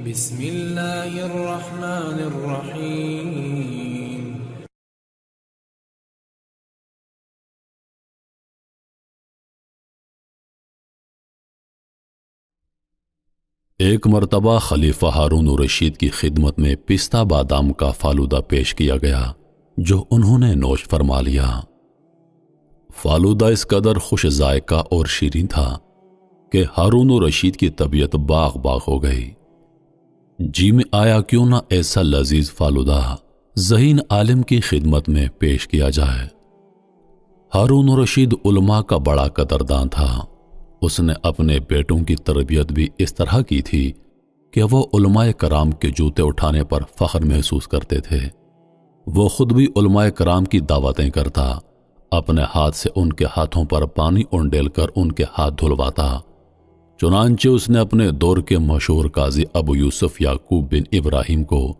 بسم اللہ الرحمن الرحیم۔ ایک مرتبہ خلیفہ ہارون الرشید کی خدمت میں پستہ بادام کا فالودہ پیش کیا گیا جو انہوں نے نوش فرما لیا۔ فالودہ اس قدر خوش ذائقہ اور شیریں تھا کہ ہارون الرشید کی طبیعت باغ باغ ہو گئی۔ جی میں آیا کیوں نہ ایسا لذیذ فالودہ ذہین عالم کی خدمت میں پیش کیا جائے۔ ہارون الرشید علماء کا بڑا قدردان تھا۔ اس نے اپنے بیٹوں کی تربیت بھی اس طرح کی تھی کہ وہ علماء کرام کے جوتے اٹھانے پر فخر محسوس کرتے تھے۔ وہ خود بھی علماء کرام کی دعوتیں کرتا، اپنے ہاتھ سے ان کے ہاتھوں پر پانی اونڈیل کر ان کے ہاتھ دھلواتا۔ چنانچہ اس نے اپنے دور کے مشہور قاضی ابو یوسف یعقوب بن ابراہیم کو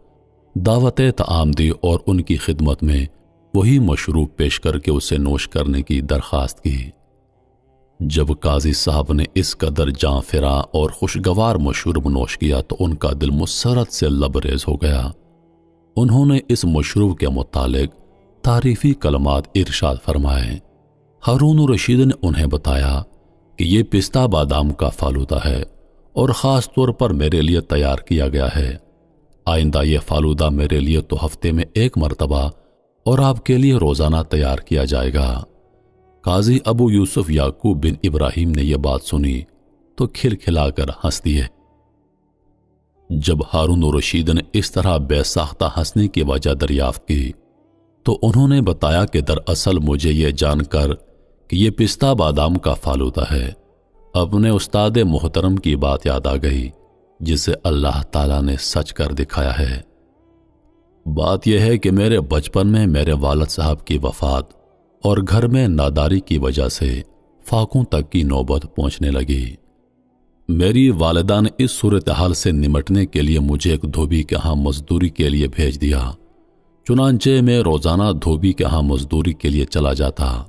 دعوت طعام دی اور ان کی خدمت میں وہی مشروب پیش کر کے اسے نوش کرنے کی درخواست کی۔ جب قاضی صاحب نے اس قدر جاں فراں اور خوشگوار مشروب نوش کیا تو ان کا دل مسرت سے لبریز ہو گیا۔ انہوں نے اس مشروب کے متعلق تعریفی کلمات ارشاد فرمائے۔ ہارون الرشید نے انہیں بتایا کہ یہ پستہ بادام کا فالودہ ہے اور خاص طور پر میرے لیے تیار کیا گیا ہے۔ آئندہ یہ فالودہ میرے لیے تو ہفتے میں ایک مرتبہ اور آپ کے لیے روزانہ تیار کیا جائے گا۔ قاضی ابو یوسف یعقوب بن ابراہیم نے یہ بات سنی تو کھلکھلا کر ہنس دیے۔ جب ہارون الرشید نے اس طرح بے ساختہ ہنسنے کی وجہ دریافت کی تو انہوں نے بتایا کہ دراصل مجھے یہ جان کر کہ یہ پستہ بادام کا فالودہ ہے، اپنے استاد محترم کی بات یاد آ گئی جسے اللہ تعالیٰ نے سچ کر دکھایا ہے۔ بات یہ ہے کہ میرے بچپن میں میرے والد صاحب کی وفات اور گھر میں ناداری کی وجہ سے فاقوں تک کی نوبت پہنچنے لگی۔ میری والدہ نے اس صورتحال سے نمٹنے کے لیے مجھے ایک دھوبی کے ہاں مزدوری کے لیے بھیج دیا۔ چنانچہ میں روزانہ دھوبی کے ہاں مزدوری کے لیے چلا جاتا۔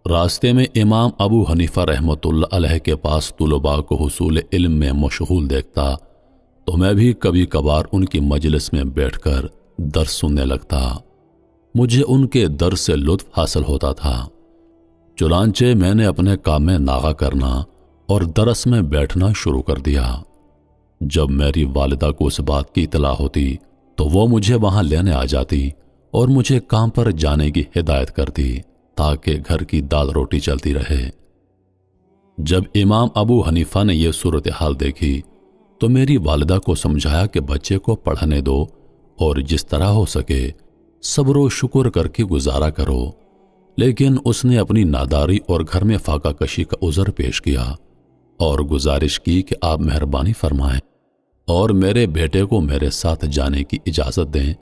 راستے میں امام ابو حنیفہ رحمۃ اللہ علیہ کے پاس طلباء کو حصول علم میں مشغول دیکھتا تو میں بھی کبھی کبھار ان کی مجلس میں بیٹھ کر درس سننے لگتا۔ مجھے ان کے درس سے لطف حاصل ہوتا تھا۔ چنانچہ میں نے اپنے کام میں ناغہ کرنا اور درس میں بیٹھنا شروع کر دیا۔ جب میری والدہ کو اس بات کی اطلاع ہوتی تو وہ مجھے وہاں لینے آ جاتی اور مجھے کام پر جانے کی ہدایت کرتی تاکہ گھر کی دال روٹی چلتی رہے۔ جب امام ابو حنیفہ نے یہ صورتحال دیکھی تو میری والدہ کو سمجھایا کہ بچے کو پڑھنے دو اور جس طرح ہو سکے صبر و شکر کر کے گزارا کرو، لیکن اس نے اپنی ناداری اور گھر میں فاقہ کشی کا عذر پیش کیا اور گزارش کی کہ آپ مہربانی فرمائیں اور میرے بیٹے کو میرے ساتھ جانے کی اجازت دیں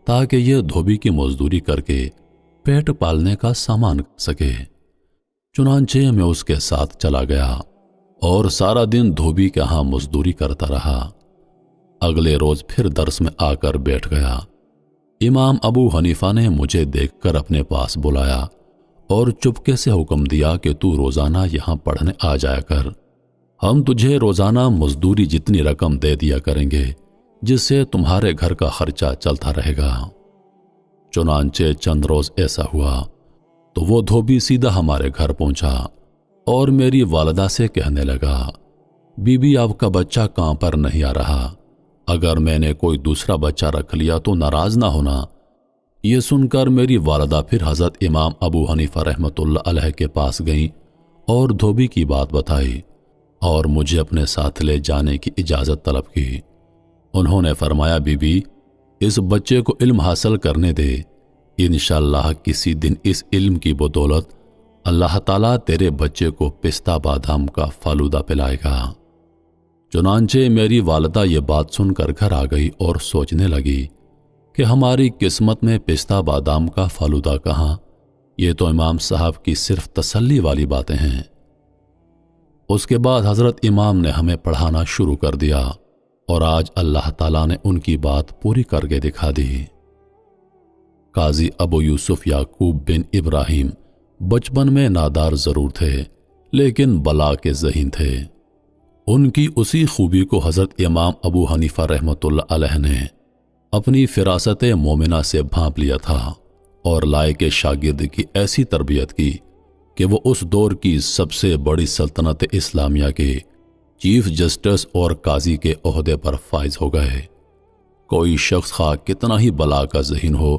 تاکہ یہ دھوبی کی مزدوری کر کے پیٹ پالنے کا سامان کر سکے۔ چنانچہ میں اس کے ساتھ چلا گیا اور سارا دن دھوبی کے ہاں مزدوری کرتا رہا۔ اگلے روز پھر درس میں آ کر بیٹھ گیا۔ امام ابو حنیفہ نے مجھے دیکھ کر اپنے پاس بلایا اور چپکے سے حکم دیا کہ تو روزانہ یہاں پڑھنے آ جایا کر، ہم تجھے روزانہ مزدوری جتنی رقم دے دیا کریں گے جس سے تمہارے گھر کا خرچہ چلتا رہے گا۔ چنانچہ چند روز ایسا ہوا تو وہ دھوبی سیدھا ہمارے گھر پہنچا اور میری والدہ سے کہنے لگا، بی بی آپ کا بچہ کہاں پر نہیں آ رہا، اگر میں نے کوئی دوسرا بچہ رکھ لیا تو ناراض نہ ہونا۔ یہ سن کر میری والدہ پھر حضرت امام ابو حنیفہ رحمۃ اللہ علیہ کے پاس گئیں اور دھوبی کی بات بتائی اور مجھے اپنے ساتھ لے جانے کی اجازت طلب کی۔ انہوں نے فرمایا، بی بی اس بچے کو علم حاصل کرنے دے، انشاءاللہ کسی دن اس علم کی بدولت اللہ تعالیٰ تیرے بچے کو پستہ بادام کا فالودہ پلائے گا۔ چنانچہ میری والدہ یہ بات سن کر گھر آ گئی اور سوچنے لگی کہ ہماری قسمت میں پستہ بادام کا فالودہ کہاں، یہ تو امام صاحب کی صرف تسلی والی باتیں ہیں۔ اس کے بعد حضرت امام نے ہمیں پڑھانا شروع کر دیا اور آج اللہ تعالیٰ نے ان کی بات پوری کر کے دکھا دی۔ قاضی ابو یوسف یعقوب بن ابراہیم بچپن میں نادار ضرور تھے لیکن بلا کے ذہین تھے۔ ان کی اسی خوبی کو حضرت امام ابو حنیفہ رحمۃ اللہ علیہ نے اپنی فراست مومنہ سے بھانپ لیا تھا اور لائق شاگرد کی ایسی تربیت کی کہ وہ اس دور کی سب سے بڑی سلطنت اسلامیہ کے چیف جسٹس اور قاضی کے عہدے پر فائز ہو گئے۔ کوئی شخص خواہ کتنا ہی بلا کا ذہین ہو،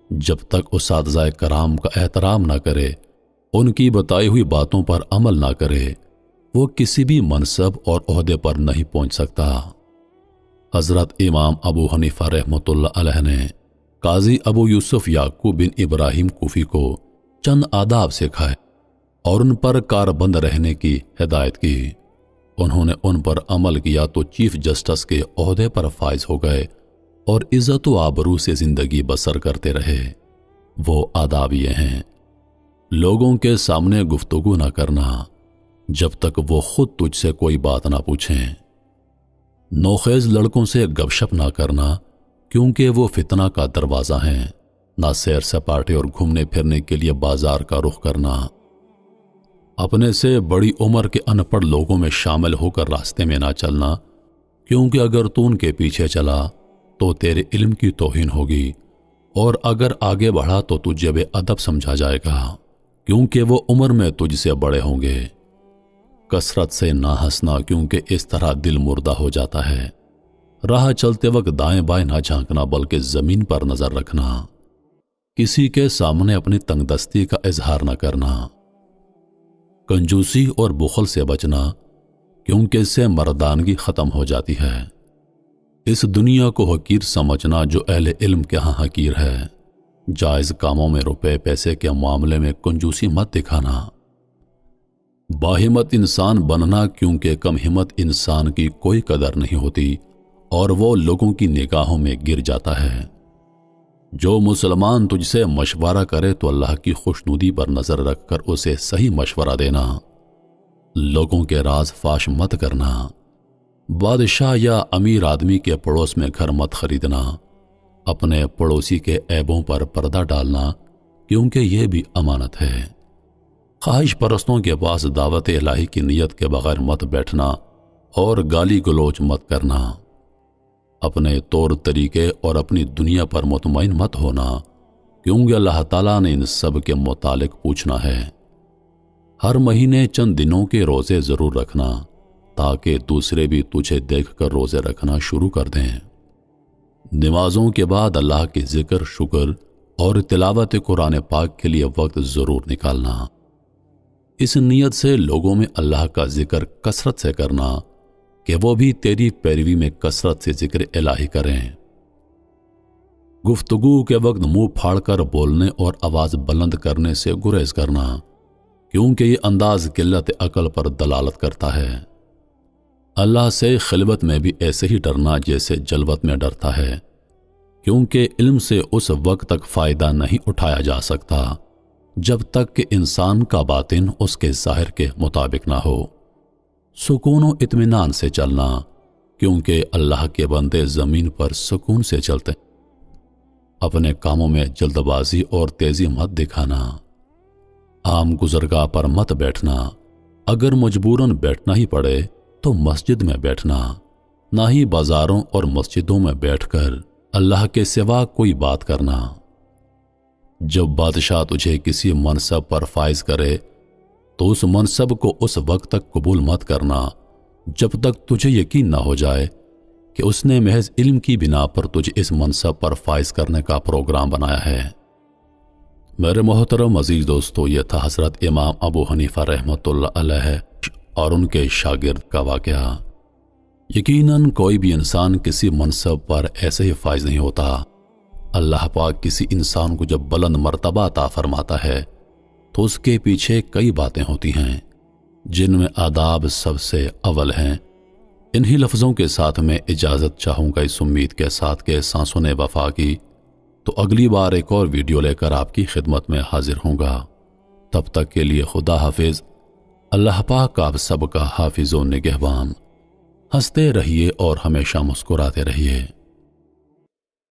جب تک اساتذہ کرام کا احترام نہ کرے، ان کی بتائی ہوئی باتوں پر عمل نہ کرے، وہ کسی بھی منصب اور عہدے پر نہیں پہنچ سکتا۔ حضرت امام ابو حنیفہ رحمۃ اللہ علیہ نے قاضی ابو یوسف یعقوب بن ابراہیم کوفی کو چند آداب سکھائے اور ان پر کاربند رہنے کی ہدایت کی۔ انہوں نے ان پر عمل کیا تو چیف جسٹس کے عہدے پر فائز ہو گئے اور عزت و آبرو سے زندگی بسر کرتے رہے۔ وہ آداب یہ ہیں: لوگوں کے سامنے گفتگو نہ کرنا جب تک وہ خود تجھ سے کوئی بات نہ پوچھیں، نوخیز لڑکوں سے گپ شپ نہ کرنا کیونکہ وہ فتنہ کا دروازہ ہیں، نہ سیر سپاٹے اور گھومنے پھرنے کے لیے بازار کا رخ کرنا، اپنے سے بڑی عمر کے ان پڑھ لوگوں میں شامل ہو کر راستے میں نہ چلنا کیونکہ اگر تو ان کے پیچھے چلا تو تیرے علم کی توہین ہوگی، اور اگر آگے بڑھا تو تجھے بے ادب سمجھا جائے گا کیونکہ وہ عمر میں تجھ سے بڑے ہوں گے۔ کثرت سے نہ ہنسنا کیونکہ اس طرح دل مردہ ہو جاتا ہے۔ راہ چلتے وقت دائیں بائیں نہ جھانکنا بلکہ زمین پر نظر رکھنا۔ کسی کے سامنے اپنی تنگ دستی کا اظہار نہ کرنا۔ کنجوسی اور بخل سے بچنا کیونکہ اس سے مردانگی ختم ہو جاتی ہے۔ اس دنیا کو حقیر سمجھنا جو اہل علم کے ہاں حقیر ہے۔ جائز کاموں میں روپے پیسے کے معاملے میں کنجوسی مت دکھانا۔ باہمت انسان بننا کیونکہ کم ہمت انسان کی کوئی قدر نہیں ہوتی اور وہ لوگوں کی نگاہوں میں گر جاتا ہے۔ جو مسلمان تجھ سے مشورہ کرے تو اللہ کی خوشنودی پر نظر رکھ کر اسے صحیح مشورہ دینا۔ لوگوں کے راز فاش مت کرنا۔ بادشاہ یا امیر آدمی کے پڑوس میں گھر مت خریدنا۔ اپنے پڑوسی کے عیبوں پر پردہ ڈالنا کیونکہ یہ بھی امانت ہے۔ خواہش پرستوں کے پاس دعوت الہی کی نیت کے بغیر مت بیٹھنا اور گالی گلوچ مت کرنا۔ اپنے طور طریقے اور اپنی دنیا پر مطمئن مت ہونا کیونکہ اللہ تعالیٰ نے ان سب کے متعلق پوچھنا ہے۔ ہر مہینے چند دنوں کے روزے ضرور رکھنا تاکہ دوسرے بھی تجھے دیکھ کر روزے رکھنا شروع کر دیں۔ نمازوں کے بعد اللہ کے ذکر، شکر اور تلاوت قرآن پاک کے لیے وقت ضرور نکالنا۔ اس نیت سے لوگوں میں اللہ کا ذکر کثرت سے کرنا کہ وہ بھی تیری پیروی میں کثرت سے ذکر الہی کریں۔ گفتگو کے وقت منہ پھاڑ کر بولنے اور آواز بلند کرنے سے گریز کرنا کیونکہ یہ انداز قلت عقل پر دلالت کرتا ہے۔ اللہ سے خلوت میں بھی ایسے ہی ڈرنا جیسے جلوت میں ڈرتا ہے کیونکہ علم سے اس وقت تک فائدہ نہیں اٹھایا جا سکتا جب تک کہ انسان کا باطن اس کے ظاہر کے مطابق نہ ہو۔ سکون و اطمینان سے چلنا کیونکہ اللہ کے بندے زمین پر سکون سے چلتے ہیں۔ اپنے کاموں میں جلد بازی اور تیزی مت دکھانا۔ عام گزرگاہ پر مت بیٹھنا۔ اگر مجبوراً بیٹھنا ہی پڑے تو مسجد میں بیٹھنا، نہ ہی بازاروں اور مسجدوں میں بیٹھ کر اللہ کے سوا کوئی بات کرنا۔ جب بادشاہ تجھے کسی منصب پر فائز کرے تو اس منصب کو اس وقت تک قبول مت کرنا جب تک تجھے یقین نہ ہو جائے کہ اس نے محض علم کی بنا پر تجھے اس منصب پر فائز کرنے کا پروگرام بنایا ہے۔ میرے محترم عزیز دوستو، یہ تھا حضرت امام ابو حنیفہ رحمۃ اللہ علیہ اور ان کے شاگرد کا واقعہ۔ یقیناً کوئی بھی انسان کسی منصب پر ایسے ہی فائز نہیں ہوتا۔ اللہ پاک کسی انسان کو جب بلند مرتبہ عطا فرماتا ہے تو اس کے پیچھے کئی باتیں ہوتی ہیں جن میں آداب سب سے اول ہیں۔ انہی لفظوں کے ساتھ میں اجازت چاہوں گا اس امید کے ساتھ کہ سانسوں نے وفا کی تو اگلی بار ایک اور ویڈیو لے کر آپ کی خدمت میں حاضر ہوں گا۔ تب تک کے لیے خدا حافظ۔ اللہ پاک آپ سب کا حافظ و نگہبان۔ ہنستے رہیے اور ہمیشہ مسکراتے رہیے۔